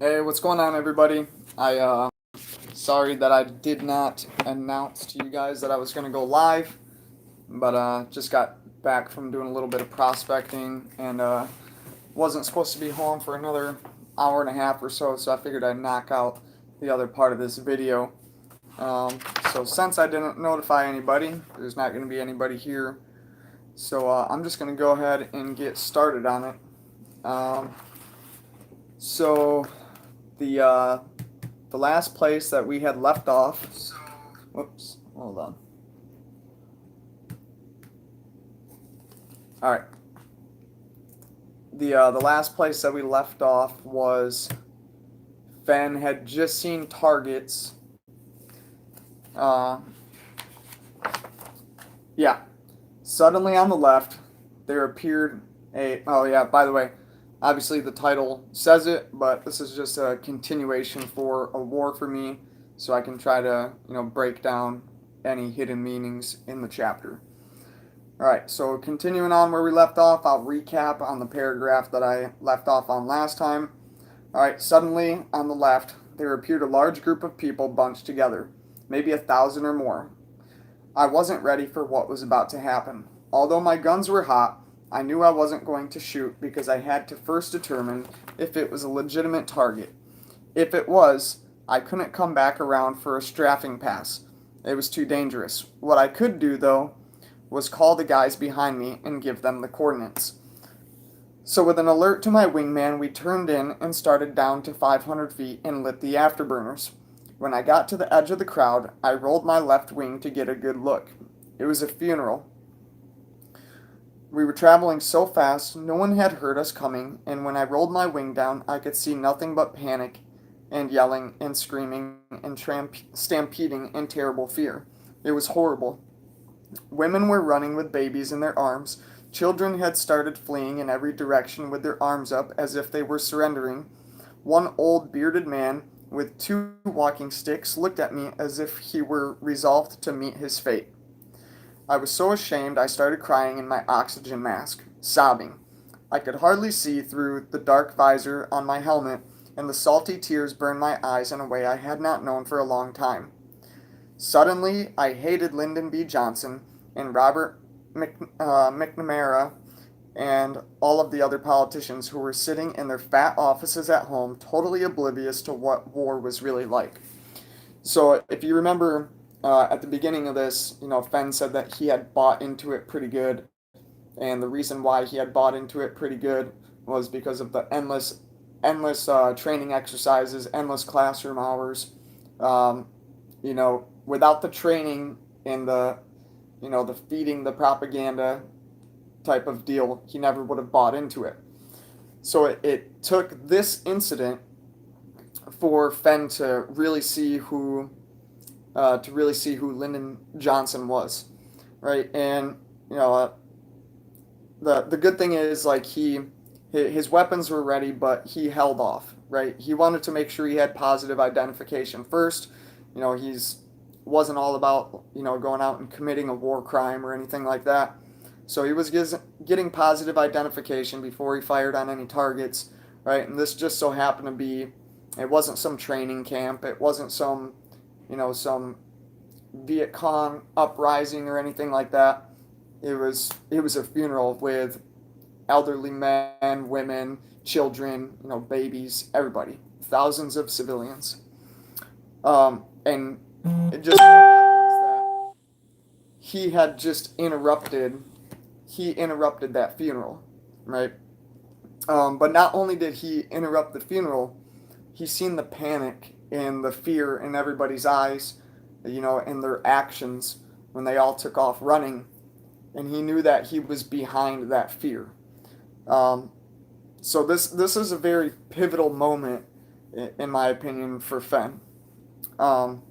Hey, what's going on, everybody? Sorry that I did not announce to you guys that I was gonna go live, but just got back from doing a little bit of prospecting and wasn't supposed to be home for another hour and a half or so, so I figured I'd knock out the other part of this video. So since I didn't notify anybody, there's not gonna be anybody here, so I'm just gonna go ahead and get started on it. Um, so the uh, the last place that we had left off. Whoops, hold on. All right. The last place that we left off was Fenn had just seen targets. Uh, yeah. Suddenly on the left, there appeared a. Oh yeah. By the way, obviously the title says it, but this is just a continuation for a war for me, so I can try to break down any hidden meanings in the chapter. Alright, so continuing on where we left off, I'll recap on the paragraph that I left off on last time. Alright, suddenly on the left, there appeared a large group of people bunched together, maybe 1,000 or more. I wasn't ready for what was about to happen. Although my guns were hot, I knew I wasn't going to shoot because I had to first determine if it was a legitimate target. If it was, I couldn't come back around for a strafing pass. It was too dangerous. What I could do, though, was call the guys behind me and give them the coordinates. So with an alert to my wingman, we turned in and started down to 500 feet and lit the afterburners. When I got to the edge of the crowd, I rolled my left wing to get a good look. It was a funeral. We were traveling so fast, no one had heard us coming, and when I rolled my wing down, I could see nothing but panic and yelling and screaming and stampeding in terrible fear. It was horrible. Women were running with babies in their arms. Children had started fleeing in every direction with their arms up as if they were surrendering. One old bearded man with 2 walking sticks looked at me as if he were resolved to meet his fate. I was so ashamed I started crying in my oxygen mask, sobbing. I could hardly see through the dark visor on my helmet, and the salty tears burned my eyes in a way I had not known for a long time. Suddenly, I hated Lyndon B. Johnson and Robert McNamara and all of the other politicians who were sitting in their fat offices at home, totally oblivious to what war was really like. So, if you remember at the beginning of this, Fenn said that he had bought into it pretty good, and the reason why he had bought into it pretty good was because of the endless training exercises, endless classroom hours. Um, Without the training and the feeding the propaganda type of deal, he never would have bought into it. So it took this incident for Fenn to really see who Lyndon Johnson was, right? And the good thing is, like, his weapons were ready, but he held off, right? He wanted to make sure he had positive identification first. He's wasn't all about going out and committing a war crime or anything like that. So he was getting positive identification before he fired on any targets, right? And this just so happened to be, it wasn't some training camp, it wasn't some Viet Cong uprising or anything like that. It was a funeral with elderly men, women, children, babies, everybody, thousands of civilians. And it just so happens that he had just interrupted that funeral, right? But not only did he interrupt the funeral, he seen the panic and the fear in everybody's eyes, and their actions when they all took off running, and he knew that he was behind that fear. Um, so this is a very pivotal moment, in my opinion, for Fenn. Um,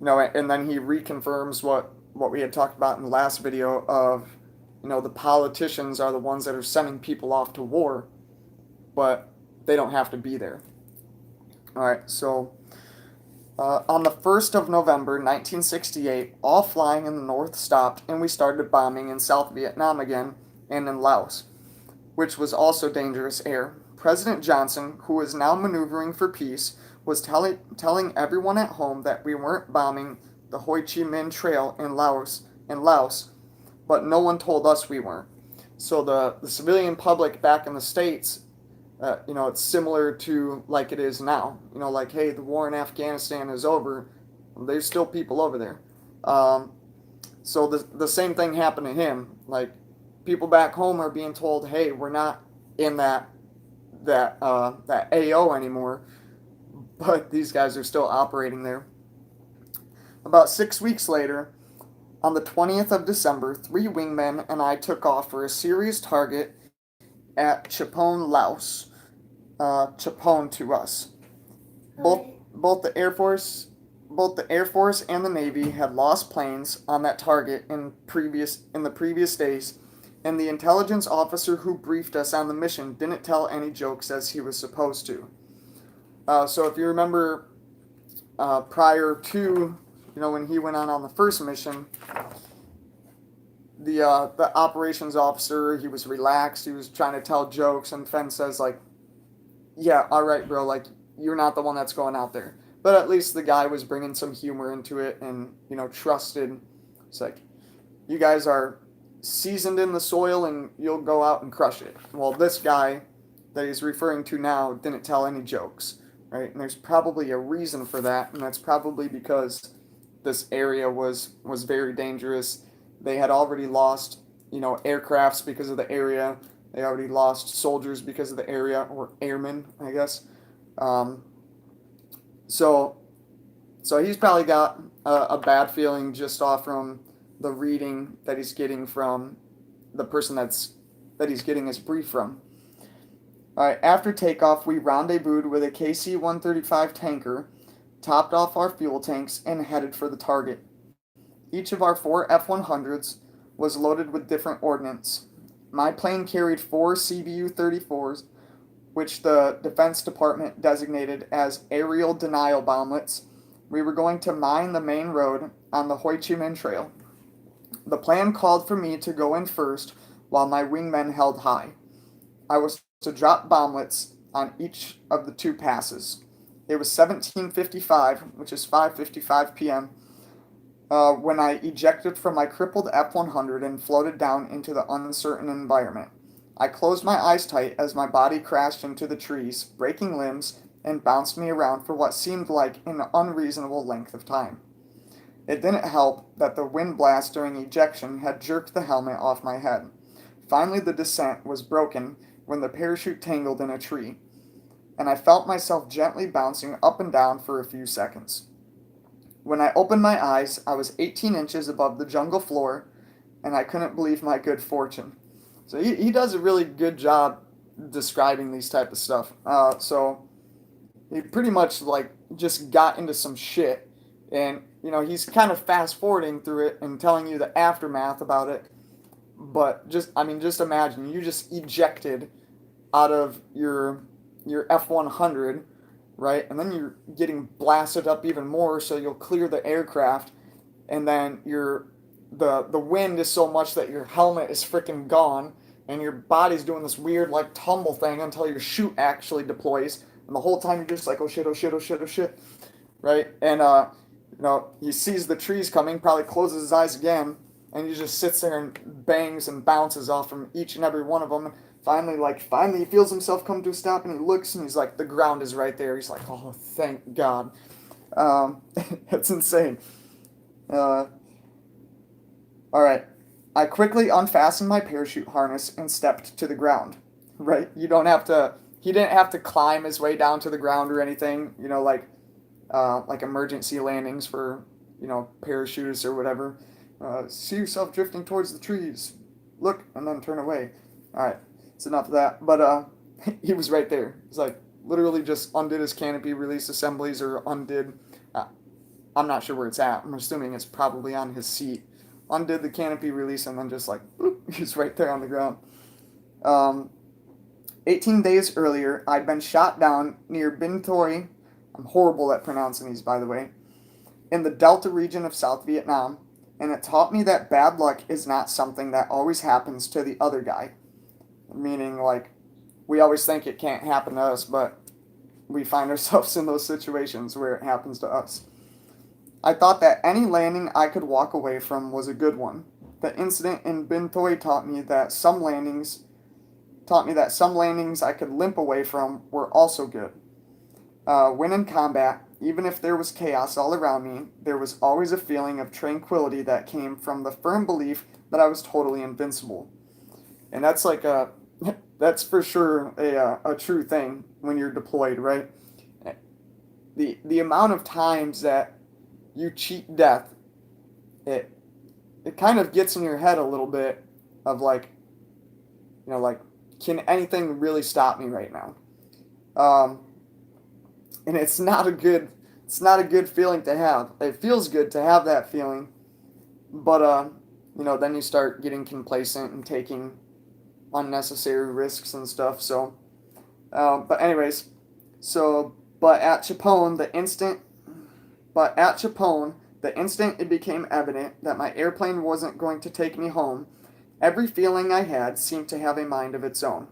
and then he reconfirms what we had talked about in the last video of, the politicians are the ones that are sending people off to war, but they don't have to be there. All right, so on the 1st of November, 1968, all flying in the north stopped, and we started bombing in South Vietnam again and in Laos, which was also dangerous air. President Johnson, who was now maneuvering for peace, was telling everyone at home that we weren't bombing the Ho Chi Minh Trail in Laos, but no one told us we weren't. So the civilian public back in the States, it's similar to like it is now. Like, hey, the war in Afghanistan is over. There's still people over there. So the same thing happened to him. Like, people back home are being told, hey, we're not in that AO anymore, but these guys are still operating there. About 6 weeks later, on the 20th of December, 3 wingmen and I took off for a serious target at Chapon, Laos. Chapon to us. Both both the Air Force both the Air Force and the Navy had lost planes on that target in the previous days, and the intelligence officer who briefed us on the mission didn't tell any jokes as he was supposed to. So if you remember, prior to when he went on the first mission, the operations officer, he was relaxed. He was trying to tell jokes, and Fenn says like, "Yeah, all right, bro. Like, you're not the one that's going out there." But at least the guy was bringing some humor into it, and trusted. It's like, you guys are seasoned in the soil, and you'll go out and crush it. Well, this guy that he's referring to now didn't tell any jokes, right? And there's probably a reason for that, and that's probably because this area was very dangerous. They had already lost, aircrafts because of the area. They already lost soldiers because of the area, or airmen, I guess. So he's probably got a bad feeling just off from the reading that he's getting from the person that he's getting his brief from. All right, after takeoff, we rendezvoused with a KC-135 tanker, topped off our fuel tanks, and headed for the target. Each of our 4 F-100s was loaded with different ordnance. My plane carried 4 CBU-34s, which the Defense Department designated as aerial denial bomblets. We were going to mine the main road on the Ho Chi Minh Trail. The plan called for me to go in first while my wingmen held high. I was to drop bomblets on each of the 2 passes. It was 17:55, which is 5:55 p.m., when I ejected from my crippled F-100 and floated down into the uncertain environment. I closed my eyes tight as my body crashed into the trees, breaking limbs, and bounced me around for what seemed like an unreasonable length of time. It didn't help that the wind blast during ejection had jerked the helmet off my head. Finally, the descent was broken when the parachute tangled in a tree, and I felt myself gently bouncing up and down for a few seconds. When I opened my eyes, I was 18 inches above the jungle floor, and I couldn't believe my good fortune. So he does a really good job describing these type of stuff. So he pretty much like just got into some shit, and he's kind of fast forwarding through it and telling you the aftermath about it. But just imagine you just ejected out of your F-100, right? And then you're getting blasted up even more, so you'll clear the aircraft, and then the wind is so much that your helmet is freaking gone, and your body's doing this weird like tumble thing until your chute actually deploys, and the whole time you're just like, oh shit, oh shit, oh shit, oh shit, right? And he sees the trees coming, probably closes his eyes again, and he just sits there and bangs and bounces off from each and every one of them. Finally he feels himself come to a stop, and he looks, and he's like, the ground is right there. He's like, oh, thank God. It's insane. All right. I quickly unfastened my parachute harness and stepped to the ground. Right? He didn't have to climb his way down to the ground or anything, like emergency landings for, parachutists or whatever. See yourself drifting towards the trees. Look, and then turn away. All right. It's enough of that. But he was right there. He's like, literally just undid his canopy release assemblies, or undid, I'm not sure where it's at. I'm assuming it's probably on his seat. Undid the canopy release, and then just like, boop, he's right there on the ground. 18 days earlier, I'd been shot down near Bintoy. I'm horrible at pronouncing these, by the way. In the Delta region of South Vietnam, and it taught me that bad luck is not something that always happens to the other guy. Meaning, like, we always think it can't happen to us, but we find ourselves in those situations where it happens to us. I thought that any landing I could walk away from was a good one. The incident in Bintoy taught me that some landings I could limp away from were also good. When in combat, even if there was chaos all around me, there was always a feeling of tranquility that came from the firm belief that I was totally invincible. And that's like a that's for sure a true thing when you're deployed, right? The amount of times that you cheat death, it it kind of gets in your head a little bit of like, like, can anything really stop me right now? Um, and it's not a good feeling to have. It feels good to have that feeling, but then you start getting complacent and taking unnecessary risks and stuff. So, but anyways, so but at Chapone, the instant it became evident that my airplane wasn't going to take me home, every feeling I had seemed to have a mind of its own.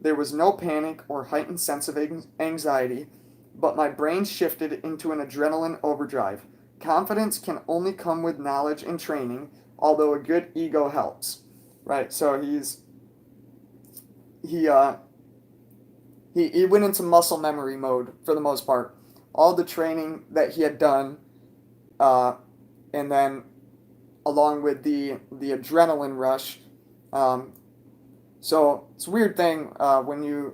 There was no panic or heightened sense of anxiety, but my brain shifted into an adrenaline overdrive. Confidence can only come with knowledge and training, although a good ego helps. Right? So he uh he went into muscle memory mode for the most part. All the training that he had done, uh, and then along with the adrenaline rush. Um, so it's a weird thing when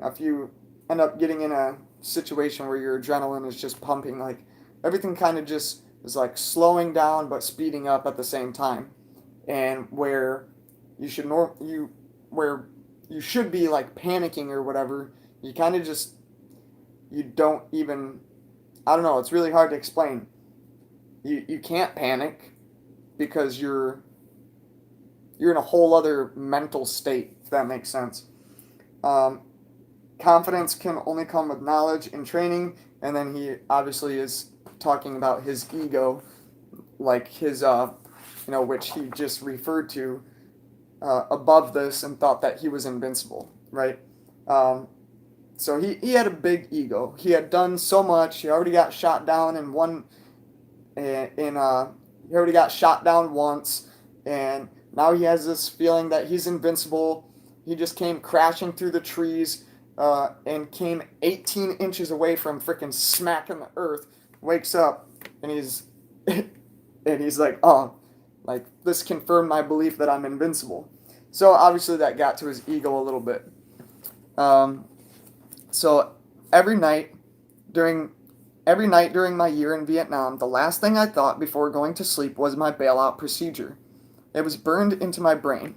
if you end up getting in a situation where your adrenaline is just pumping, like everything kind of just is like slowing down but speeding up at the same time, and where you should where you should be like panicking or whatever, you kind of just you don't even I don't know, it's really hard to explain. You can't panic because you're in a whole other mental state, if that makes sense. Um, Confidence can only come with knowledge and training, and then he obviously is talking about his ego, like his which he just referred to above this and thought that he was invincible, right? Um, so he had a big ego. He had done so much. He already got shot down in one in he already got shot down once, and now he has this feeling that he's invincible. He just came crashing through the trees and came 18 inches away from freaking smacking the earth. Wakes up and he's and he's like, oh, like this confirmed my belief that I'm invincible. So obviously that got to his ego a little bit. Um, so every night during every night during my year in Vietnam, the last thing I thought before going to sleep was my bailout procedure. It was burned into my brain.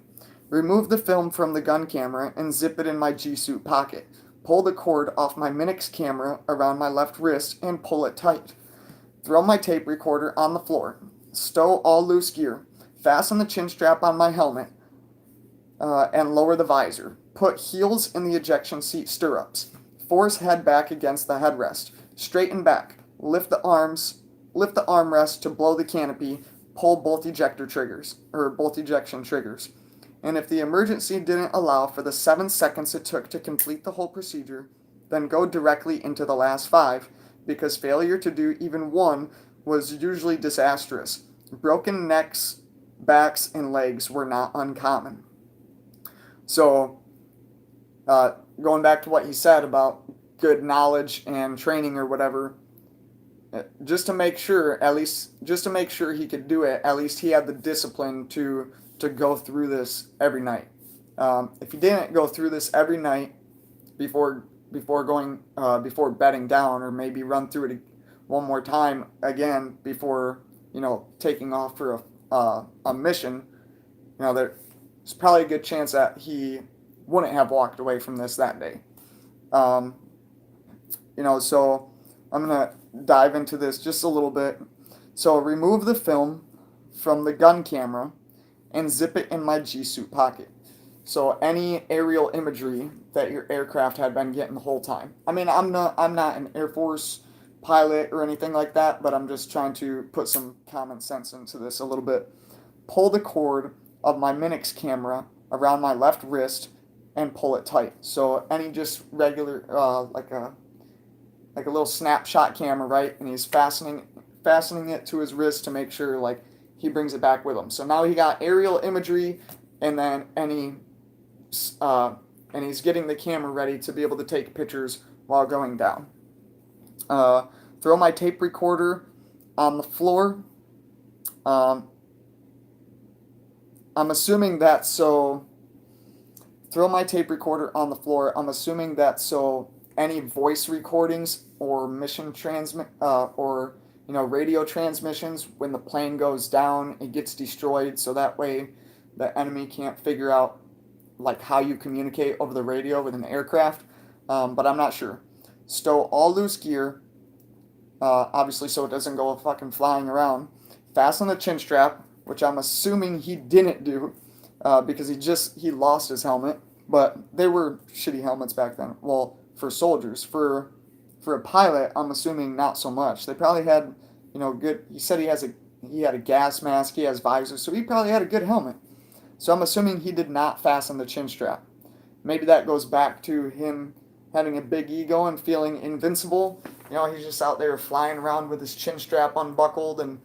Remove the film from the gun camera and zip it in my G-suit pocket. Pull the cord off my Minix camera around my left wrist and pull it tight. Throw my tape recorder on the floor. Stow all loose gear. Fasten the chin strap on my helmet and lower the visor. Put heels in the ejection seat stirrups. Force head back against the headrest. Straighten back. Lift the armrest to blow the canopy. Pull both ejection triggers. And if the emergency didn't allow for the 7 seconds it took to complete the whole procedure, then go directly into the last 5, because failure to do even one was usually disastrous. Broken necks, backs, and legs were not uncommon. So, going back to what he said about good knowledge and training or whatever, just to make sure he could do it, at least he had the discipline to go through this every night. If he didn't go through this every night before bedding down, or maybe run through it one more time again before taking off for a mission, there's probably a good chance that he wouldn't have walked away from this that day. So I'm gonna dive into this just a little bit. So remove the film from the gun camera and zip it in my G-suit pocket. So any aerial imagery that your aircraft had been getting the whole time. I mean, I'm not an Air Force pilot or anything like that, but I'm just trying to put some common sense into this a little bit. Pull the cord of my Minix camera around my left wrist and pull it tight. So any just regular like a little snapshot camera, right? And he's fastening it to his wrist to make sure like he brings it back with him. So now he got aerial imagery, and then uh, and he's getting the camera ready to be able to take pictures while going down. Throw my tape recorder on the floor. I'm assuming that so. Throw my tape recorder on the floor. I'm assuming that so any voice recordings or mission transmit or radio transmissions, when the plane goes down, it gets destroyed. So that way, the enemy can't figure out like how you communicate over the radio with an aircraft. But I'm not sure. Stow all loose gear, obviously, so it doesn't go fucking flying around. Fasten the chin strap, which I'm assuming he didn't do, because he lost his helmet. But they were shitty helmets back then. Well, for soldiers, for a pilot, I'm assuming not so much. They probably had, good. He said he had a gas mask, he has visors, so he probably had a good helmet. So I'm assuming he did not fasten the chin strap. Maybe that goes back to him having a big ego and feeling invincible. He's just out there flying around with his chin strap unbuckled, and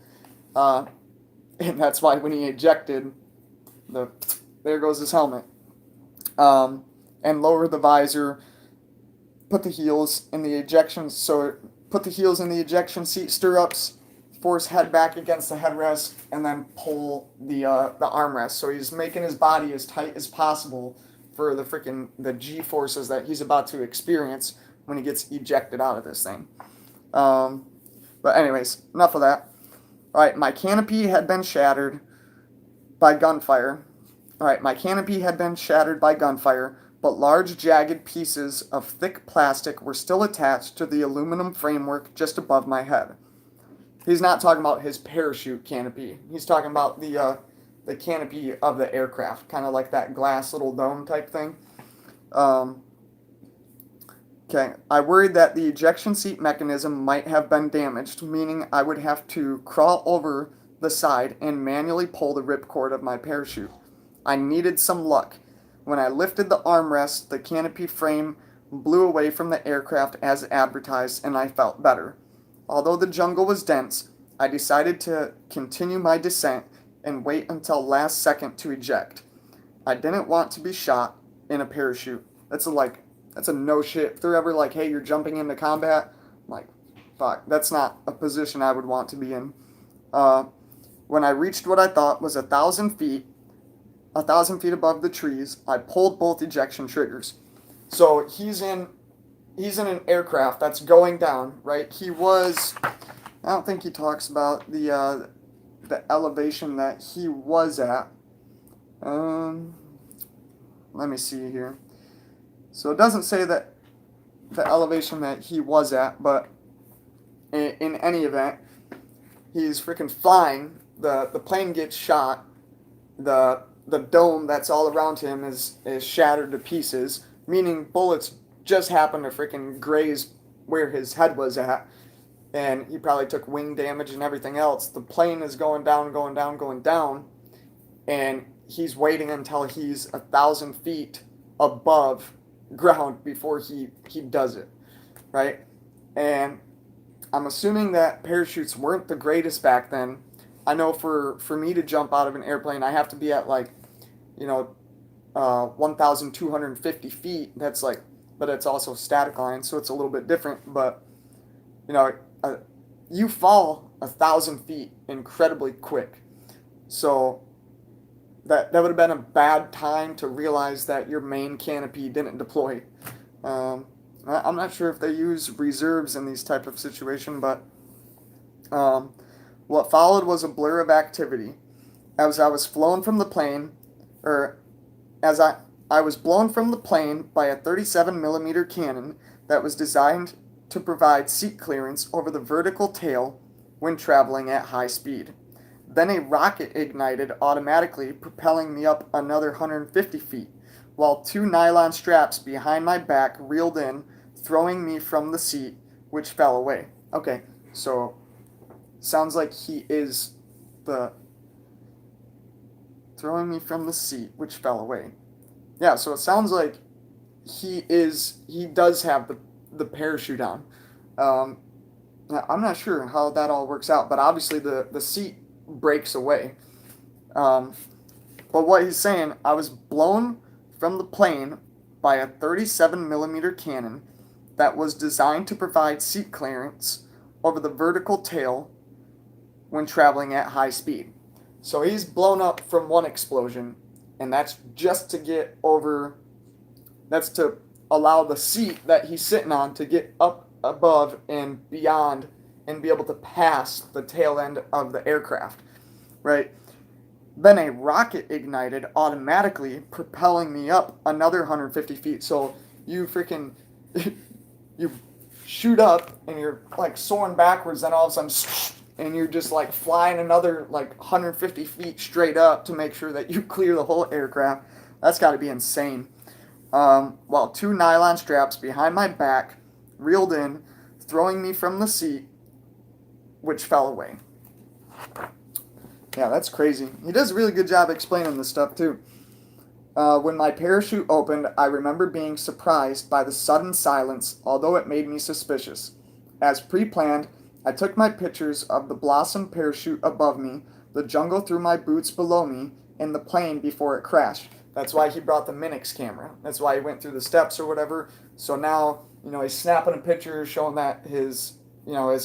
that's why when he ejected, there goes his helmet. And lower the visor, put the heels in the ejection seat stirrups, force head back against the headrest, and then pull the armrest. So he's making his body as tight as possible for the G forces that he's about to experience when he gets ejected out of this thing. But anyways, enough of that. All right, my canopy had been shattered by gunfire. But large jagged pieces of thick plastic were still attached to the aluminum framework just above my head. He's not talking about his parachute canopy. He's talking about the canopy of the aircraft, kind of like that glass little dome type thing. Okay, I worried that the ejection seat mechanism might have been damaged, meaning I would have to crawl over the side and manually pull the ripcord of my parachute. I needed some luck. When I lifted the armrest, the canopy frame blew away from the aircraft as advertised, and I felt better. Although the jungle was dense, I decided to continue my descent and wait until last second to eject. I didn't want to be shot in a parachute. That's a no shit. If they're ever like, hey, you're jumping into combat, I'm like, fuck, that's not a position I would want to be in. When I reached what I thought was 1,000 feet above the trees, I pulled both ejection triggers. So he's in an aircraft that's going down, right? I don't think he talks about the elevation that he was at. Let me see here. So it doesn't say that the elevation that he was at, but in any event, he's freaking flying. The plane gets shot. The dome that's all around him is shattered to pieces, meaning bullets just happened to freaking graze where his head was at, and he probably took wing damage and everything else. The plane is going down, and he's waiting until he's 1,000 feet above ground before he does it, right? And I'm assuming that parachutes weren't the greatest back then. I know for me to jump out of an airplane, I have to be at 1,250 feet. That's but it's also static line, so it's a little bit different. But you fall 1,000 feet incredibly quick, so that would have been a bad time to realize that your main canopy didn't deploy. I'm not sure if they use reserves in these type of situation, but what followed was a blur of activity. As I was blown from the plane by a 37mm cannon that was designed to provide seat clearance over the vertical tail when traveling at high speed. Then a rocket ignited automatically, propelling me up another 150 feet, while two nylon straps behind my back reeled in, throwing me from the seat, which fell away. Okay, so sounds like he is throwing me from the seat, which fell away. Yeah, so it sounds like he does have the parachute on. Um, I'm not sure how that all works out, but obviously the seat breaks away. Um, but what he's saying, I was blown from the plane by a 37 millimeter cannon that was designed to provide seat clearance over the vertical tail when traveling at high speed. So he's blown up from one explosion, and that's just to get over, that's to allow the seat that he's sitting on to get up above and beyond and be able to pass the tail end of the aircraft, right? Then a rocket ignited automatically, propelling me up another 150 feet. So you freaking, you shoot up and you're like soaring backwards, then all of a sudden, and you're just like flying another like 150 feet straight up to make sure that you clear the whole aircraft. That's got to be insane. While two nylon straps behind my back reeled in, throwing me from the seat, which fell away. Yeah, that's crazy. He does a really good job explaining this stuff, too. When my parachute opened, I remember being surprised by the sudden silence, although it made me suspicious. As pre-planned, I took my pictures of the blossom parachute above me, the jungle through my boots below me, and the plane before it crashed. That's why he brought the Minix camera. That's why he went through the steps or whatever. So now, he's snapping a picture showing that his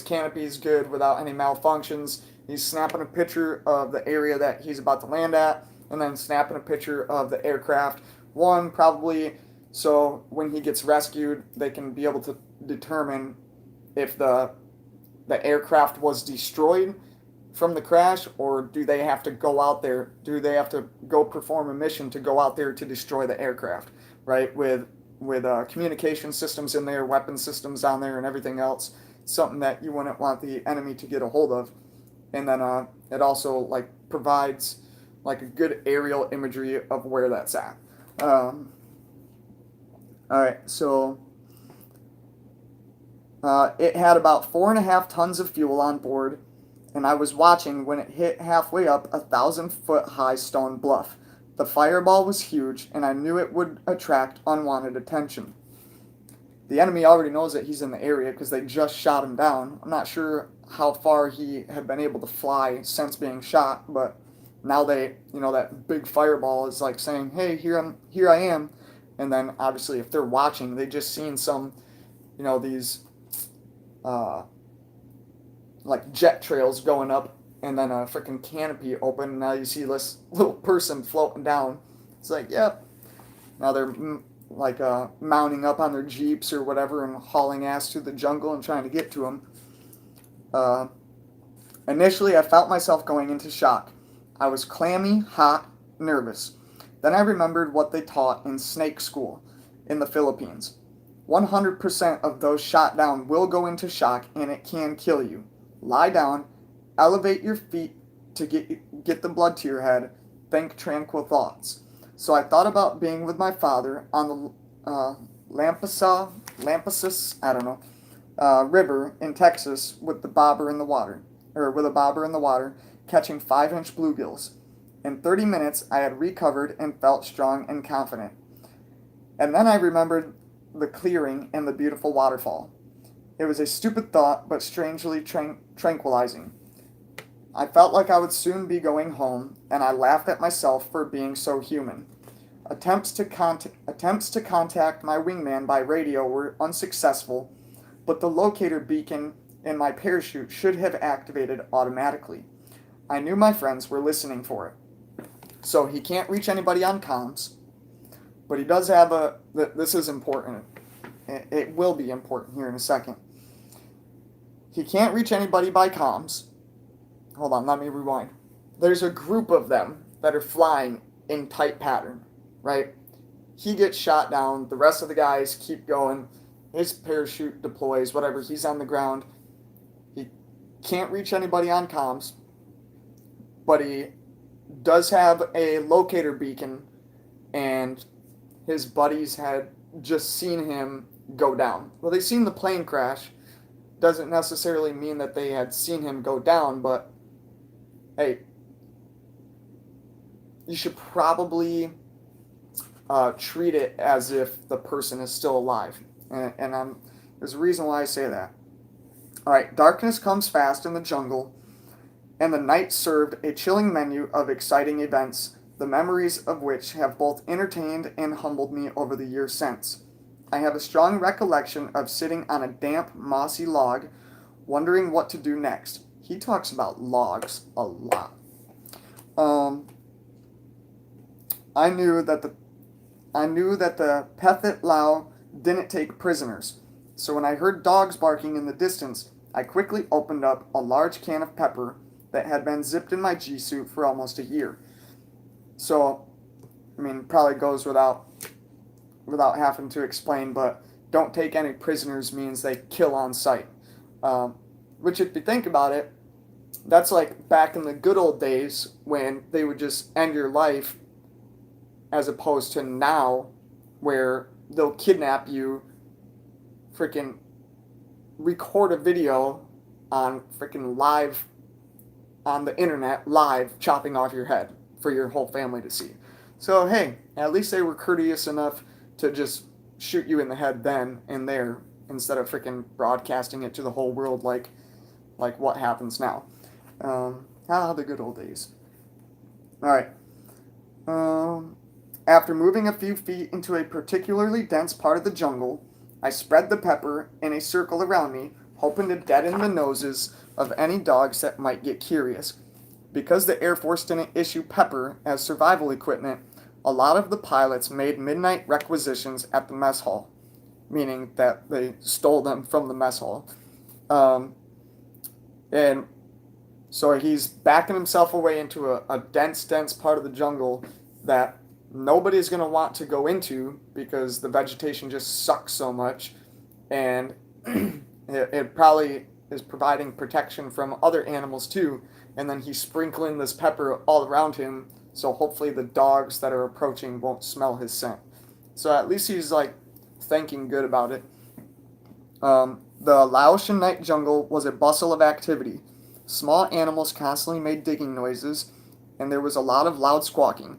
canopy is good without any malfunctions. He's snapping a picture of the area that he's about to land at, and then snapping a picture of the aircraft. One, probably so when he gets rescued, they can be able to determine if the aircraft was destroyed from the crash, or do they have to go out there? Do they have to go perform a mission to go out there to destroy the aircraft, right? With communication systems in there, weapon systems on there, and everything else. Something that you wouldn't want the enemy to get a hold of. And then it also like provides like a good aerial imagery of where that's at. All right, so it had about 4.5 tons of fuel on board, and I was watching when it hit halfway up a 1,000-foot high stone bluff. The fireball was huge, and I knew it would attract unwanted attention. The enemy already knows that he's in the area because they just shot him down. I'm not sure how far he had been able to fly since being shot, but now that big fireball is like saying, "Hey, here I am," and then obviously if they're watching, they just seen some, these, like jet trails going up, and then a freaking canopy open, and now you see this little person floating down. It's like, yep. Now they're like mounting up on their jeeps or whatever and hauling ass through the jungle and trying to get to him. Initially, I felt myself going into shock. I was clammy, hot, nervous. Then I remembered what they taught in snake school in the Philippines. 100% of those shot down will go into shock, and it can kill you. Lie down, elevate your feet to get the blood to your head, think tranquil thoughts. So I thought about being with my father on the Lampasas, river in Texas with a bobber in the water, catching 5-inch bluegills. In 30 minutes, I had recovered and felt strong and confident. And then I remembered the clearing and the beautiful waterfall. It was a stupid thought, but strangely tranquilizing. I felt like I would soon be going home, and I laughed at myself for being so human. Attempts to contact my wingman by radio were unsuccessful, but the locator beacon in my parachute should have activated automatically. I knew my friends were listening for it. So he can't reach anybody on comms, but he does have this is important. It will be important here in a second. He can't reach anybody by comms. Hold on, let me rewind. There's a group of them that are flying in tight pattern, right? He gets shot down. The rest of the guys keep going. His parachute deploys, whatever. He's on the ground. He can't reach anybody on comms, but he does have a locator beacon, and his buddies had just seen him go down. Well, they seen the plane crash. Doesn't necessarily mean that they had seen him go down, but hey, you should probably treat it as if the person is still alive. And there's a reason why I say that. All right, darkness comes fast in the jungle, and the night served a chilling menu of exciting events, the memories of which have both entertained and humbled me over the years since. I have a strong recollection of sitting on a damp, mossy log, wondering what to do next. He talks about logs a lot. Um, I knew that the Pethet Lao didn't take prisoners, so when I heard dogs barking in the distance, I quickly opened up a large can of pepper that had been zipped in my G suit for almost a year. So, I mean, probably goes without having to explain, but don't take any prisoners means they kill on sight. Which, if you think about it, that's like back in the good old days when they would just end your life, as opposed to now where they'll kidnap you, freaking record a video on freaking live on the internet, live chopping off your head for your whole family to see. So hey, at least they were courteous enough to just shoot you in the head then and there instead of freaking broadcasting it to the whole world like what happens now. The good old days. All right. After moving a few feet into a particularly dense part of the jungle, I spread the pepper in a circle around me, hoping to deaden the noses of any dogs that might get curious. Because the Air Force didn't issue pepper as survival equipment, a lot of the pilots made midnight requisitions at the mess hall, meaning that they stole them from the mess hall. And so he's backing himself away into a dense part of the jungle that nobody's going to want to go into because the vegetation just sucks so much, and it probably is providing protection from other animals too, and then he's sprinkling this pepper all around him, so hopefully the dogs that are approaching won't smell his scent. So at least he's like thinking good about it. The Laotian night jungle was a bustle of activity. Small animals constantly made digging noises, and there was a lot of loud squawking.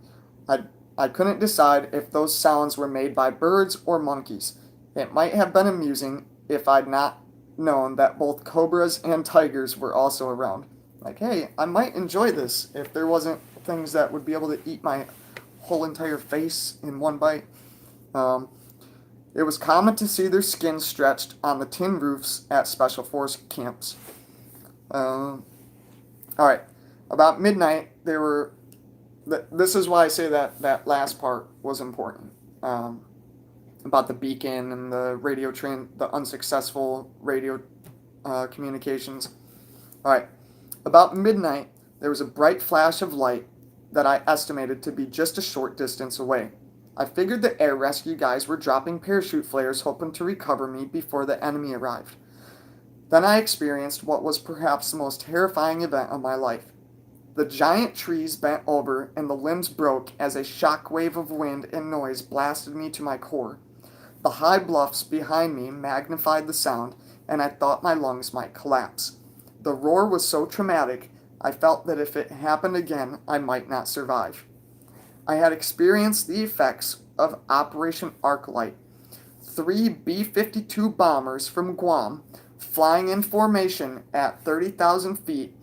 I couldn't decide if those sounds were made by birds or monkeys. It might have been amusing if I'd not known that both cobras and tigers were also around. Like, hey, I might enjoy this if there wasn't things that would be able to eat my whole entire face in one bite. It was common to see their skins stretched on the tin roofs at Special Force camps. All right, about midnight, there were. This is why I say that last part was important. About the beacon and the the unsuccessful radio communications. All right, about midnight, there was a bright flash of light that I estimated to be just a short distance away. I figured the air rescue guys were dropping parachute flares hoping to recover me before the enemy arrived. Then I experienced what was perhaps the most terrifying event of my life. The giant trees bent over and the limbs broke as a shock wave of wind and noise blasted me to my core. The high bluffs behind me magnified the sound, and I thought my lungs might collapse. The roar was so traumatic, I felt that if it happened again, I might not survive. I had experienced the effects of Operation Arclight. 3 B-52 bombers from Guam, flying in formation at 30,000 feet,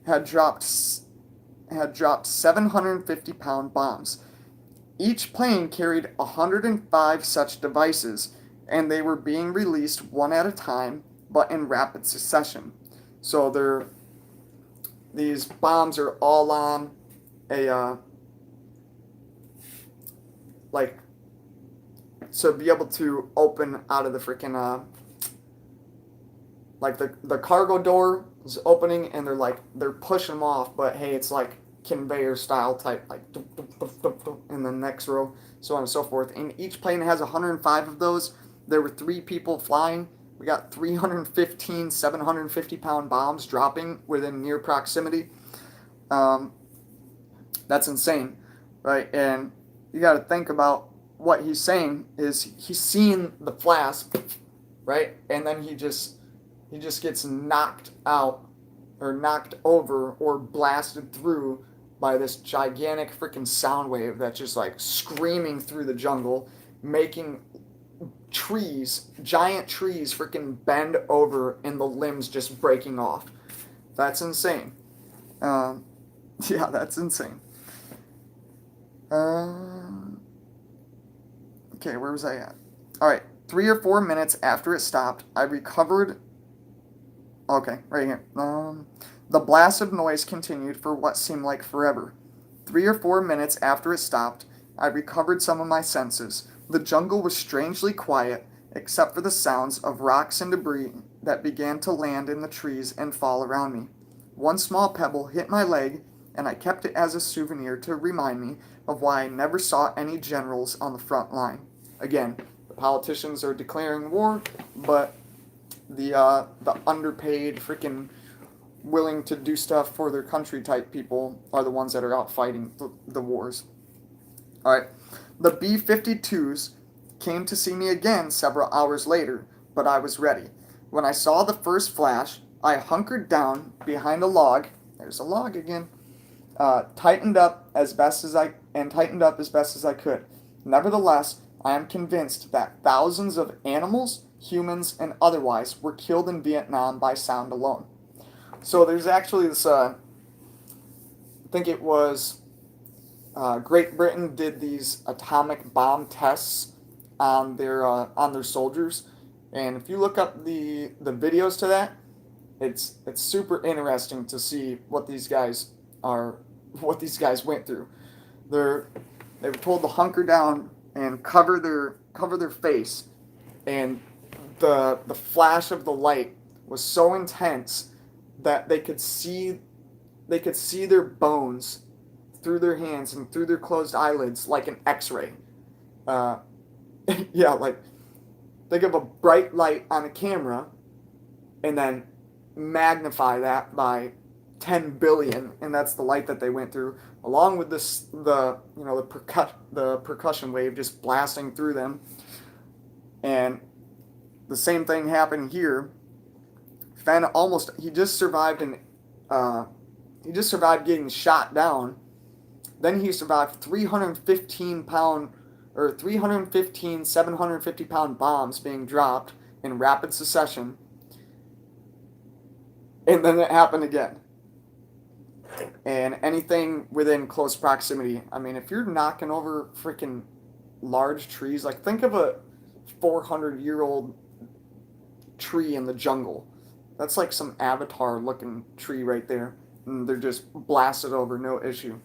had dropped 750-pound bombs. Each plane carried 105 such devices, and they were being released one at a time, but in rapid succession. So these bombs are all on a so be able to open out of the freaking the cargo door is opening, and they're pushing them off, but hey, it's like conveyor style type, like in the next row, so on and so forth. And each plane has 105 of those. There were 3 people flying. We got 315 750-pound bombs dropping within near proximity. That's insane, right? And you got to think about what he's saying is he's seeing the flash, right? And then he just gets knocked out or knocked over or blasted through by this gigantic freaking sound wave that's just like screaming through the jungle, making trees, giant trees, freaking bend over and the limbs just breaking off. That's insane. Um, yeah, that's insane. Okay, where was I at? All right, 3 or 4 minutes after it stopped, I recovered. Okay, right here. The blast of noise continued for what seemed like forever. 3 or 4 minutes after it stopped, I recovered some of my senses. The jungle was strangely quiet, except for the sounds of rocks and debris that began to land in the trees and fall around me. One small pebble hit my leg, and I kept it as a souvenir to remind me of why I never saw any generals on the front line. Again, the politicians are declaring war, but the underpaid, freaking willing to do stuff for their country type people are the ones that are out fighting the wars. All right, the B-52s came to see me again several hours later, but I was ready. When I saw the first flash, I hunkered down behind a log. There's a log again. Tightened up as best as I could. Nevertheless, I am convinced that thousands of animals, humans, and otherwise were killed in Vietnam by sound alone. So there's actually this. I think it was Great Britain did these atomic bomb tests on their soldiers, and if you look up the videos to that, it's super interesting to see what these guys went through. They were told to hunker down and cover their face, and the flash of the light was so intense that they could see their bones through their hands and through their closed eyelids like an X-ray. Uh, yeah, like think of a bright light on a camera, and then magnify that by 10 billion, and that's the light that they went through, along with the percussion wave just blasting through them. And the same thing happened here. Fenn he just survived getting shot down. Then he survived 315 750-pound bombs being dropped in rapid succession. And then it happened again. And anything within close proximity. I mean, if you're knocking over freaking large trees, like think of a 400-year-old tree in the jungle. That's like some Avatar looking tree right there. And they're just blasted over, no issue.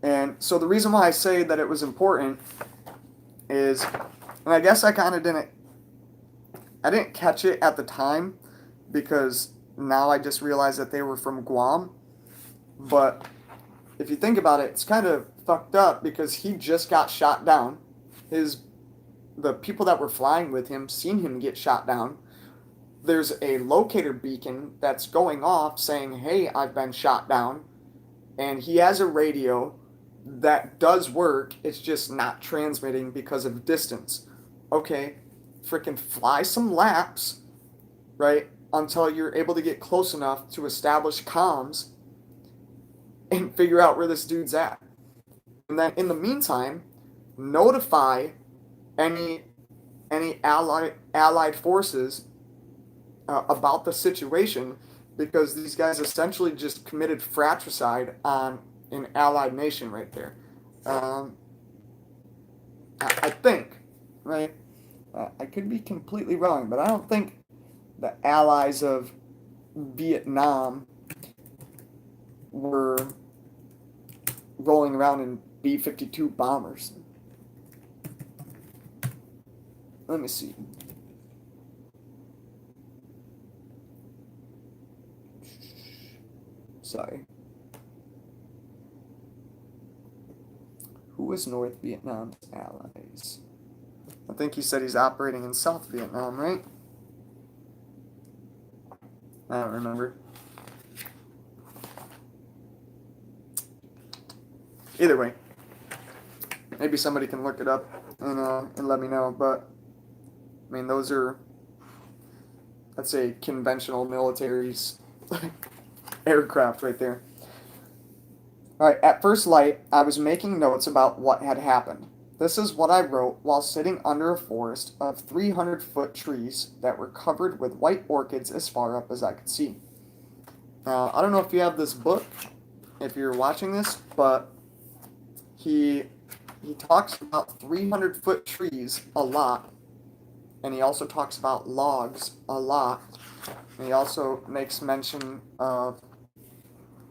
And so the reason why I say that it was important is, and I guess I kind of didn't catch it at the time, because now I just realized that they were from Guam. But if you think about it, it's kind of fucked up because he just got shot down. The people that were flying with him seen him get shot down. There's a locator beacon that's going off saying, "Hey, I've been shot down." And he has a radio that does work. It's just not transmitting because of distance. Okay, freaking fly some laps, right? Until you're able to get close enough to establish comms and figure out where this dude's at. And then in the meantime, notify any allied forces about the situation, because these guys essentially just committed fratricide on an allied nation right there. I think, right? I could be completely wrong, but I don't think the allies of Vietnam were rolling around in B-52 bombers. Let me see. Sorry. Who was North Vietnam's allies? I think he said he's operating in South Vietnam, right? I don't remember. Either way, maybe somebody can look it up and let me know. But I mean, that's a conventional military's aircraft right there. All right, at first light, I was making notes about what had happened. This is what I wrote while sitting under a forest of 300-foot trees that were covered with white orchids as far up as I could see. Now, I don't know if you have this book, if you're watching this, but he he talks about 300-foot trees a lot, and he also talks about logs a lot, and he also makes mention of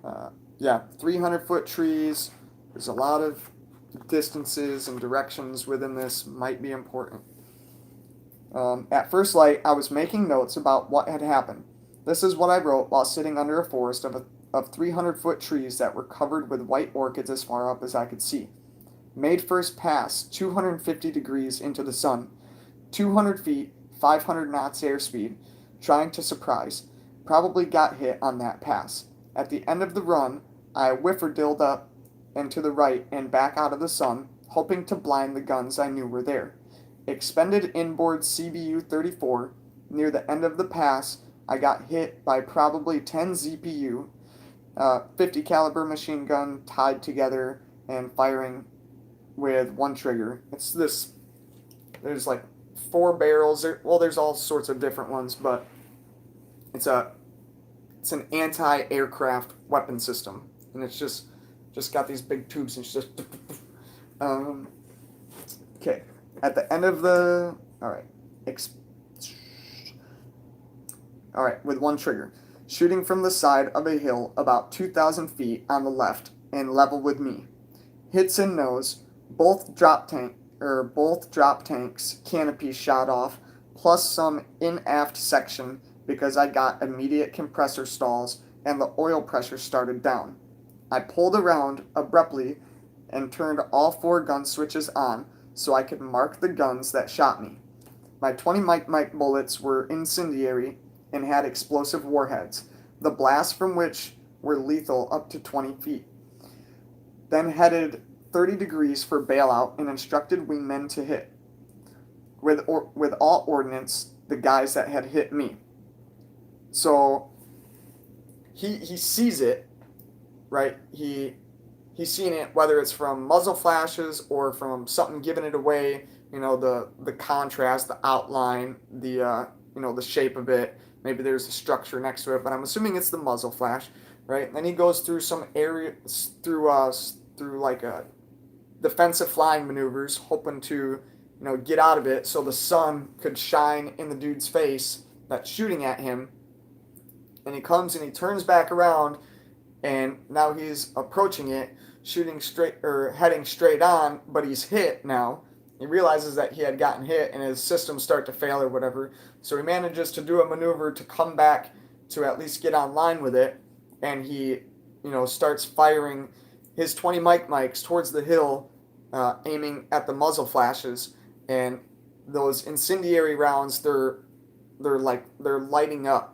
uh, 300-foot trees. There's a lot of distances and directions within this might be important. At first light, I was making notes about what had happened. This is what I wrote while sitting under a forest of 300-foot trees that were covered with white orchids as far up as I could see. Made first pass 250 degrees into the sun, 200 feet, 500 knots airspeed, trying to surprise. Probably got hit on that pass. At the end of the run, I whifferdilled up and to the right and back out of the sun, hoping to blind the guns I knew were there. Expended inboard CBU 34. Near the end of the pass, I got hit by probably 10 ZPU, 50 caliber machine gun tied together and firing with one trigger. It's this. There's like 4 barrels. Well, there's all sorts of different ones, but it's a it's an anti-aircraft weapon system, and it's just got these big tubes and it's just. Um, okay, at the end of the all right, all right, with one trigger, shooting from the side of a hill about 2,000 feet on the left and level with me. Hits in nose, both drop tanks canopy shot off, plus some in aft section because I got immediate compressor stalls and the oil pressure started down. I pulled around abruptly and turned all 4 gun switches on so I could mark the guns that shot me. My 20 Mike bullets were incendiary and had explosive warheads, the blasts from which were lethal up to 20 feet. Then headed 30 degrees for bailout and instructed wingmen to hit with all ordnance the guys that had hit me. So he sees it, right? He's seen it, whether it's from muzzle flashes or from something giving it away. You know, the contrast, the outline, the the shape of it. Maybe there's a structure next to it, but I'm assuming it's the muzzle flash, right? And then he goes through some area through like a defensive flying maneuvers, hoping to get out of it so the sun could shine in the dude's face that's shooting at him. And he comes and he turns back around, and now he's approaching it, shooting straight or heading straight on, but he's hit now. He realizes that he had gotten hit and his systems start to fail or whatever. So he manages to do a maneuver to come back to at least get online with it, and he starts firing his 20 Mikes towards the hill, aiming at the muzzle flashes, and those incendiary rounds they're lighting up.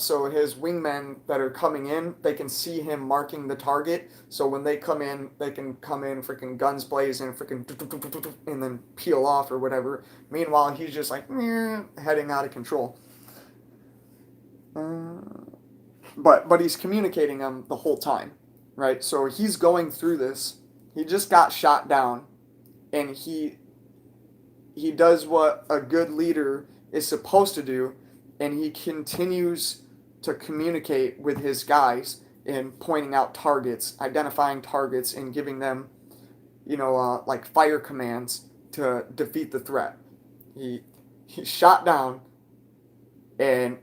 So his wingmen that are coming in, they can see him marking the target. So when they come in, they can come in freaking guns blazing, freaking and then peel off or whatever. Meanwhile, he's just like heading out of control. But he's communicating them the whole time, right? So he's going through this. He just got shot down, and he does what a good leader is supposed to do. And he continues to communicate with his guys in pointing out targets, identifying targets, and giving them, like fire commands to defeat the threat. He's shot down, and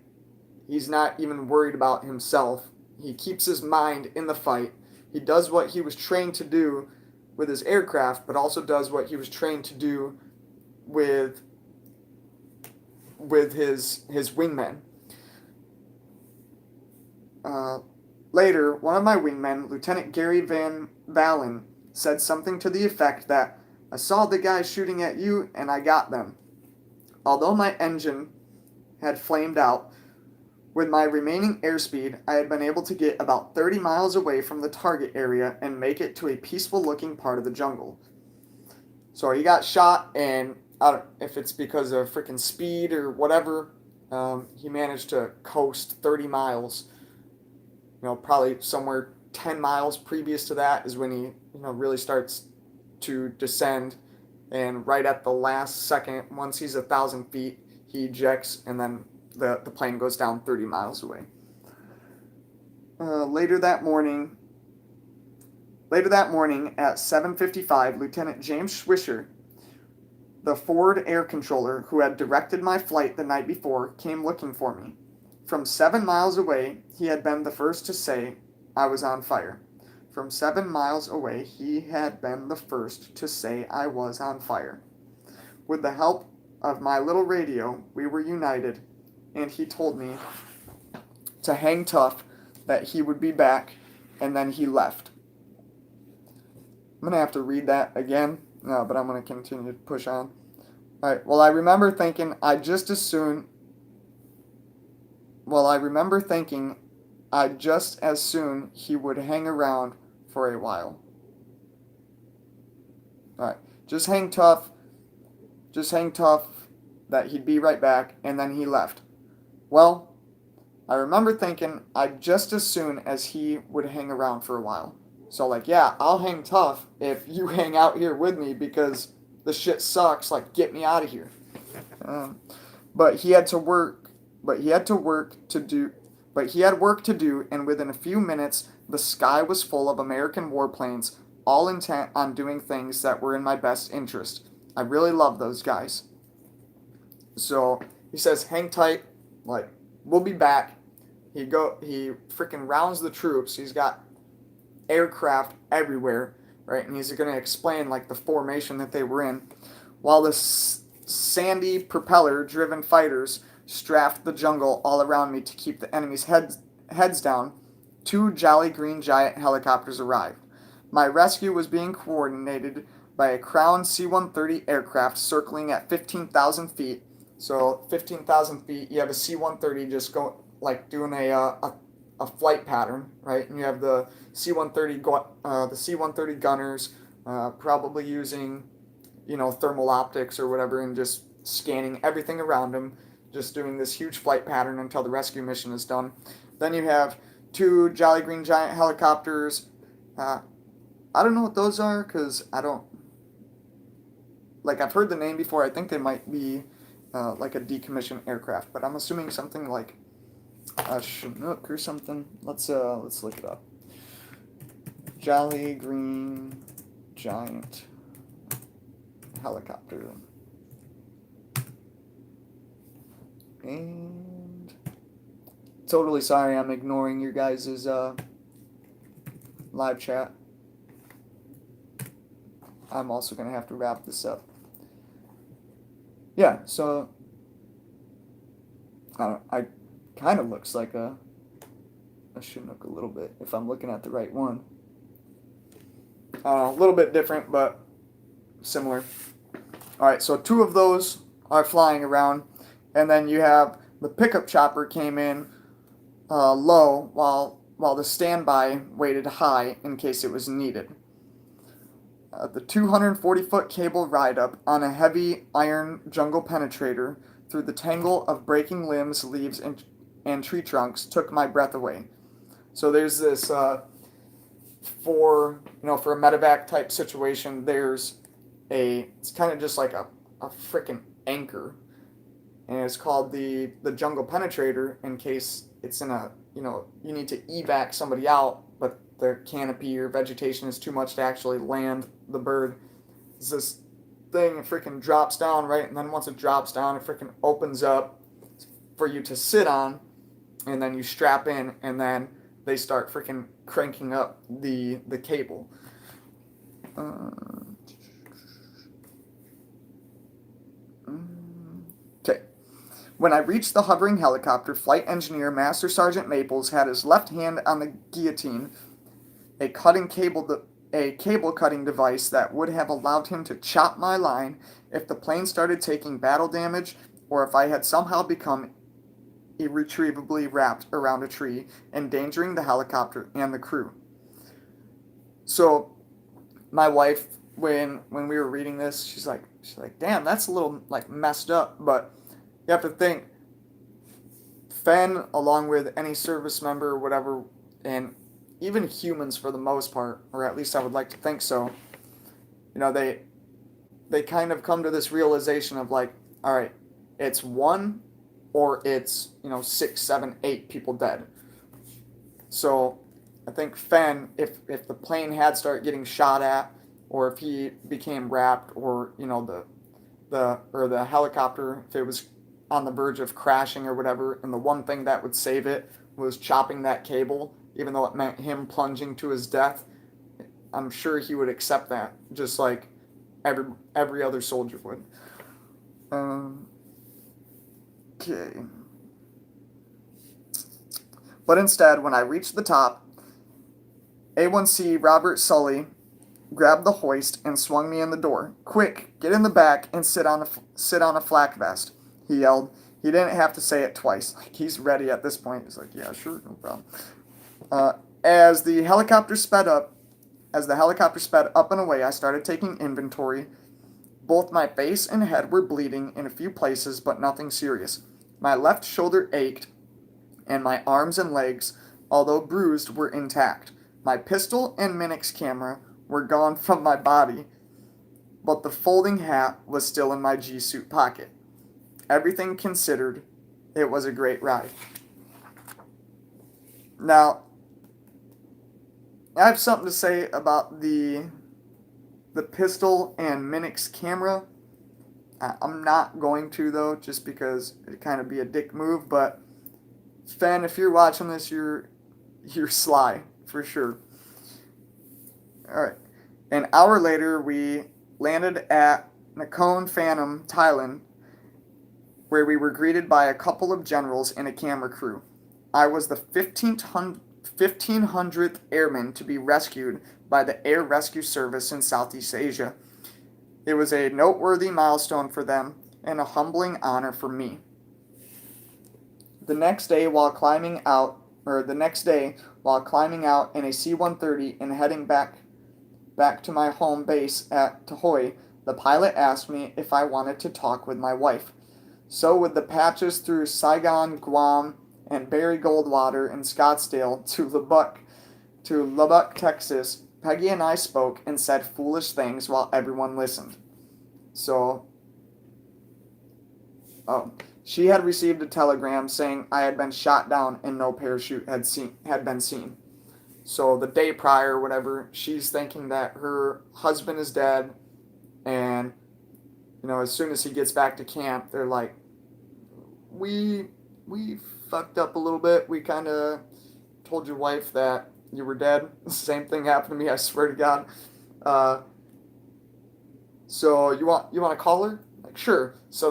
he's not even worried about himself. He keeps his mind in the fight. He does what he was trained to do with his aircraft, but also does what he was trained to do with his wingmen. Later, one of my wingmen, Lieutenant Gary Van Valen, said something to the effect that, "I saw the guys shooting at you and I got them." Although my engine had flamed out, with my remaining airspeed, I had been able to get about 30 miles away from the target area and make it to a peaceful looking part of the jungle. So he got shot, and I don't if it's because of freaking speed or whatever, he managed to coast 30 miles, probably somewhere 10 miles previous to that is when he, really starts to descend. And right at the last second, once he's 1,000 feet, he ejects, and then the plane goes down 30 miles away. Later that morning at 7:55, Lieutenant James Swisher, the forward air controller who had directed my flight the night before, came looking for me. From 7 miles away, he had been the first to say I was on fire. From 7 miles away, he had been the first to say I was on fire. With the help of my little radio, we were united, and he told me to hang tough, that he would be back, and then he left. I'm going to have to read that again, but I'm going to continue to push on. All right, I remember thinking I'd just as soon he would hang around for a while. All right, just hang tough, that he'd be right back, and then he left. Well, I remember thinking I'd just as soon as he would hang around for a while. So, yeah, I'll hang tough if you hang out here with me because the shit sucks. Get me out of here. But he had work to do, and within a few minutes, the sky was full of American warplanes, all intent on doing things that were in my best interest. I really love those guys. So he says, hang tight, we'll be back. He freaking rounds the troops. He's got aircraft everywhere, right? And he's going to explain the formation that they were in, while the sandy propeller-driven fighters strafed the jungle all around me to keep the enemy's heads down. 2 Jolly Green Giant helicopters arrived. My rescue was being coordinated by a Crown C-130 aircraft circling at 15,000 feet. So 15,000 feet, you have a C-130 just doing a flight pattern, right? And you have the C-130 gunners probably using, thermal optics or whatever, and just scanning everything around them, just doing this huge flight pattern until the rescue mission is done. Then you have 2 Jolly Green Giant helicopters. I don't know what those are because I don't, I've heard the name before. I think they might be a decommissioned aircraft, but I'm assuming something like a Chinook or something. Let's look it up. Jolly Green Giant helicopter. And totally sorry, I'm ignoring your guys' live chat. I'm also going to have to wrap this up. Yeah, so I kind of looks like a Chinook a little bit, if I'm looking at the right one. A little bit different, but similar. Alright, so 2 of those are flying around, and then you have the pickup chopper came in low while the standby waited high in case it was needed. The 240-foot cable ride-up on a heavy iron jungle penetrator through the tangle of breaking limbs, leaves, and tree trunks took my breath away. So there's this, for a medevac type situation, it's kind of just like a freaking anchor. And it's called the jungle penetrator in case it's in you need to evac somebody out, but the canopy or vegetation is too much to actually land the bird. It's this thing freaking drops down, right? And then once it drops down, it freaking opens up for you to sit on, and then you strap in, and then they start freaking cranking up the cable. Okay. When I reached the hovering helicopter, Flight Engineer Master Sergeant Maples had his left hand on the guillotine, a cable cutting device that would have allowed him to chop my line if the plane started taking battle damage, or if I had somehow become irretrievably wrapped around a tree, endangering the helicopter and the crew. So my wife, when we were reading this, she's like, damn, that's a little messed up, but you have to think, Fenn, along with any service member or whatever, and even humans for the most part, or at least I would like to think so, you know, they kind of come to this realization of like, all right, it's one or it's, you know, 6, 7, 8 people dead. So I think Fenn, if the plane had started getting shot at, or if he became wrapped, or you know the helicopter, if it was on the verge of crashing or whatever, and the one thing that would save it was chopping that cable, even though it meant him plunging to his death, I'm sure he would accept that, just like every other soldier would. Um, okay. But instead, when I reached the top, A1C Robert Sully grabbed the hoist and swung me in the door. "Quick, get in the back and sit on a flak vest," he yelled. He didn't have to say it twice. Like, he's ready at this point. He's like, "Yeah, sure, no problem." Uh, as the helicopter sped up, and away, I started taking inventory. Both my face and head were bleeding in a few places, but nothing serious. My left shoulder ached, and my arms and legs, although bruised, were intact. My pistol and Minix camera were gone from my body, but the folding hat was still in my G suit pocket. Everything considered, it was a great ride. Now, I have something to say about the pistol and Minix camera. I'm not going to, though, just because it'd kind of be a dick move. But Fenn, if you're watching this, you're sly for sure. All right. An hour later, we landed at Nakhon Phanom, Thailand, where we were greeted by a couple of generals and a camera crew. I was the 1500th airman to be rescued by the Air Rescue Service in Southeast Asia. It was a noteworthy milestone for them and a humbling honor for me. The next day, while climbing out in a C-130 and heading back to my home base at Tahoe, the pilot asked me if I wanted to talk with my wife. So with the patches through Saigon, Guam, and Barry Goldwater and Scottsdale to Lubbock, Texas, Peggy and I spoke and said foolish things while everyone listened. She had received a telegram saying I had been shot down and no parachute had been seen. So the day prior, whatever, she's thinking that her husband is dead, and you know, as soon as he gets back to camp, they're like, we fucked up a little bit. We kind of told your wife that you were dead. The same thing happened to me, I swear to God. So you want to call her? Like, sure. So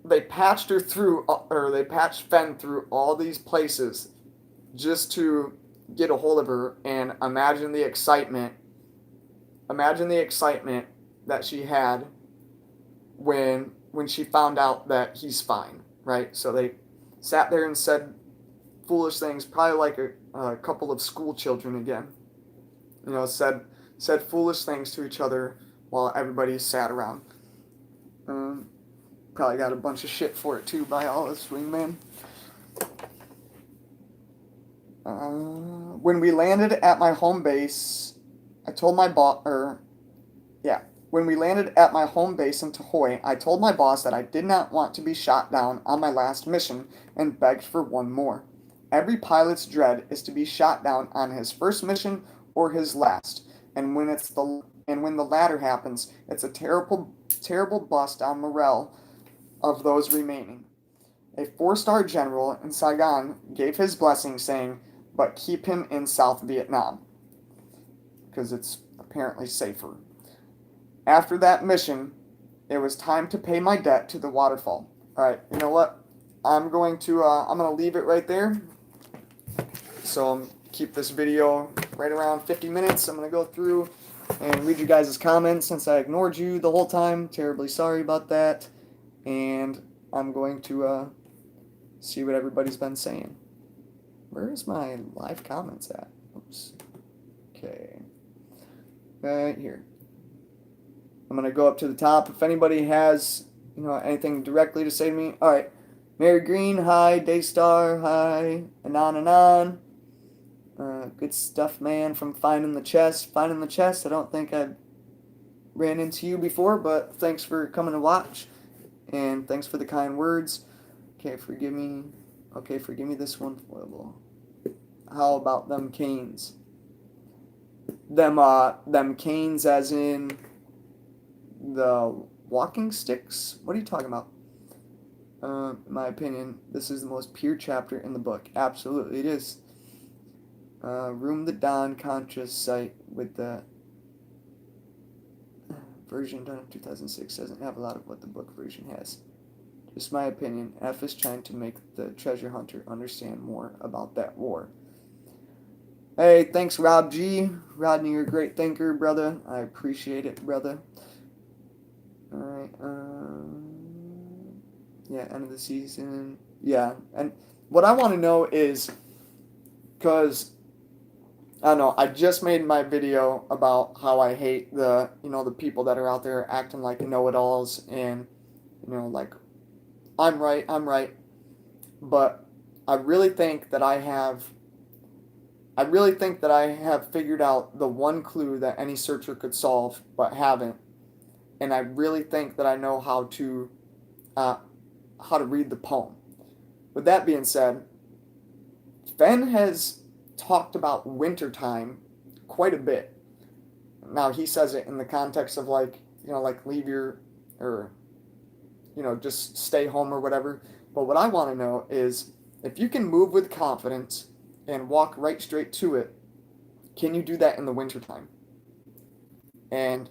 they patched Fenn through all these places just to get a hold of her, and imagine the excitement that she had when she found out that he's fine, right? So they sat there and said foolish things, probably like a couple of school children again. You know, said foolish things to each other while everybody sat around. Probably got a bunch of shit for it too by all this wingman. When we landed at my home base, when we landed at my home base in Tahoe, I told my boss that I did not want to be shot down on my last mission and begged for one more. Every pilot's dread is to be shot down on his first mission or his last, and when the latter happens, it's a terrible bust on morale of those remaining. A 4-star general in Saigon gave his blessing, saying, "But keep him in South Vietnam," because it's apparently safer. After that mission, it was time to pay my debt to the waterfall. All right, you know what? I'm going to leave it right there. So keep this video right around 50 minutes. I'm going to go through and read you guys' comments since I ignored you the whole time. Terribly sorry about that. And I'm going to see what everybody's been saying. Where is my live comments at? Oops. Okay. Right here. I'm going to go up to the top. If anybody has, anything directly to say to me. All right. Mary Green, hi. Daystar, hi. Anon. Good stuff, man, from Finding the Chest. Finding the Chest, I don't think I've ran into you before, but thanks for coming to watch. And thanks for the kind words. Okay, forgive me. Okay, forgive me this one foible. How about them canes? Them canes as in the walking sticks? What are you talking about? In my opinion, this is the most pure chapter in the book. Absolutely, it is. Room the Dawn conscious sight with the version done in 2006 doesn't have a lot of what the book version has. Just my opinion. F is trying to make the treasure hunter understand more about that war. Hey, thanks, Rob G. Rodney, you're a great thinker, brother. I appreciate it, brother. Alright, yeah, end of the season. Yeah, and what I want to know is, because, I don't know, I just made my video about how I hate the people that are out there acting like know-it-alls and, like, I'm right, but I really think that I have figured out the one clue that any searcher could solve, but haven't. And I really think that I know how to read the poem. With that being said, Fenn has talked about wintertime quite a bit. Now he says it in the context of like leave your, or just stay home or whatever. But what I want to know is if you can move with confidence and walk right straight to it, can you do that in the wintertime? And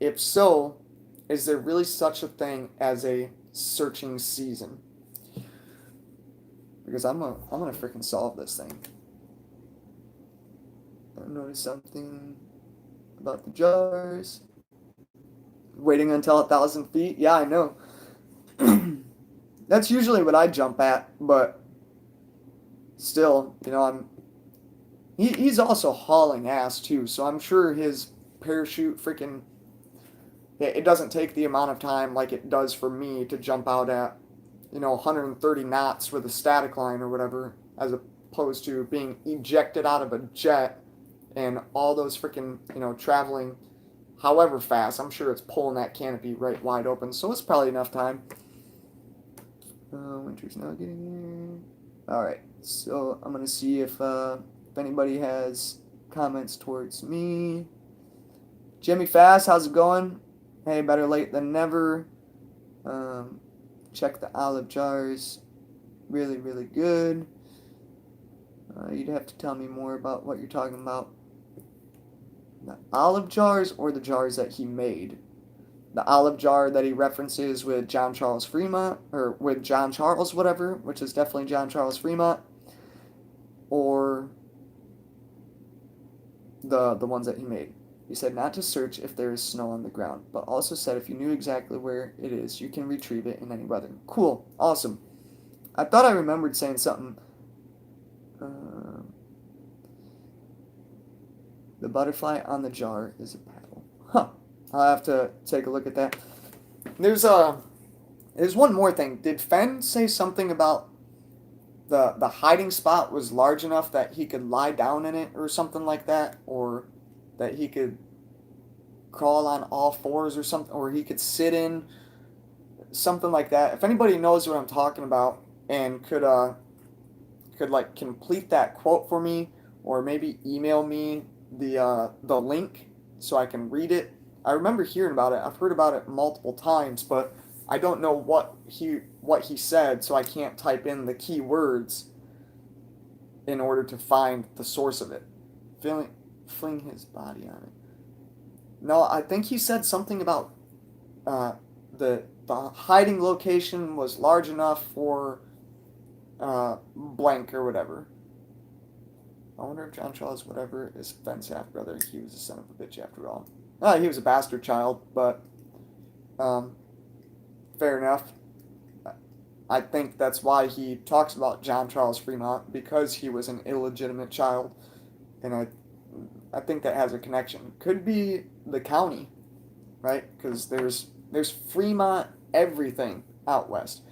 if so, is there really such a thing as a searching season? Because I'm gonna freaking solve this thing. I noticed something about the jars. Waiting until 1,000 feet? Yeah, I know. That's usually what I jump at, but still, he's also hauling ass too, so I'm sure his parachute freaking, it doesn't take the amount of time like it does for me to jump out at 130 knots with a static line or whatever, as opposed to being ejected out of a jet and all those freaking traveling however fast. I'm sure it's pulling that canopy right wide open, so it's probably enough time. Winter's now getting here. Alright, so I'm gonna see if anybody has comments towards me. Jimmy Fast, how's it going? Hey, better late than never. Check the olive jars. Really, really good. You'd have to tell me more about what you're talking about. The olive jars or the jars that he made? The olive jar that he references with John Charles Fremont, or with John Charles whatever, which is definitely John Charles Fremont, or the ones that he made. He said not to search if there is snow on the ground, but also said if you knew exactly where it is, you can retrieve it in any weather. Cool. Awesome. I thought I remembered saying something. The butterfly on the jar is a paddle. Huh. I'll have to take a look at that. There's one more thing. Did Fenn say something about the hiding spot was large enough that he could lie down in it or something like that, or that he could crawl on all fours or something, or he could sit in something like that? If anybody knows what I'm talking about and could like complete that quote for me, or maybe email me the link so I can read it. I remember hearing about it. I've heard about it multiple times, but I don't know what he said, so I can't type in the key words in order to find the source of it. Fling his body on it. No, I think he said something about the hiding location was large enough for blank or whatever. I wonder if John Charles whatever is Fenn's half brother. He was a son of a bitch after all. He was a bastard child, but fair enough. I think that's why he talks about John Charles Fremont, because he was an illegitimate child, and I think that has a connection. Could be the county, right? Because there's Fremont everything out west.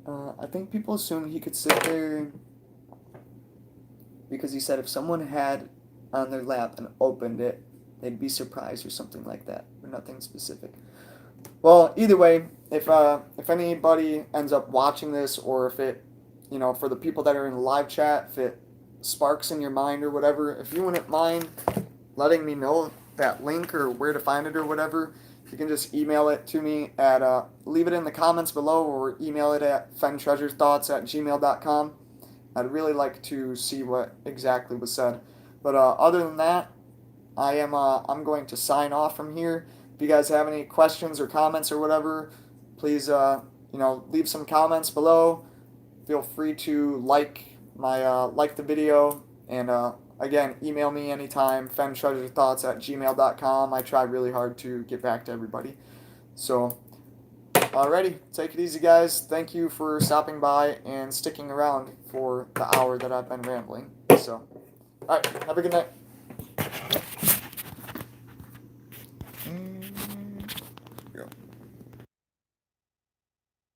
I think people assume he could sit there. because he said if someone had on their lap and opened it, they'd be surprised or something like that, or nothing specific. Well, either way, if anybody ends up watching this, or if it, for the people that are in the live chat, if it sparks in your mind or whatever, if you wouldn't mind letting me know that link or where to find it or whatever, you can just email it to me at, leave it in the comments below, or email it at fentreasuresthoughts@gmail.com. I'd really like to see what exactly was said. But other than that, I'm going to sign off from here. If you guys have any questions or comments or whatever, please leave some comments below. Feel free to like the video, and again, email me anytime, fentreasuresthoughts@gmail.com. I try really hard to get back to everybody. So, alrighty, take it easy, guys. Thank you for stopping by and sticking around for the hour that I've been rambling. So, alright, have a good night.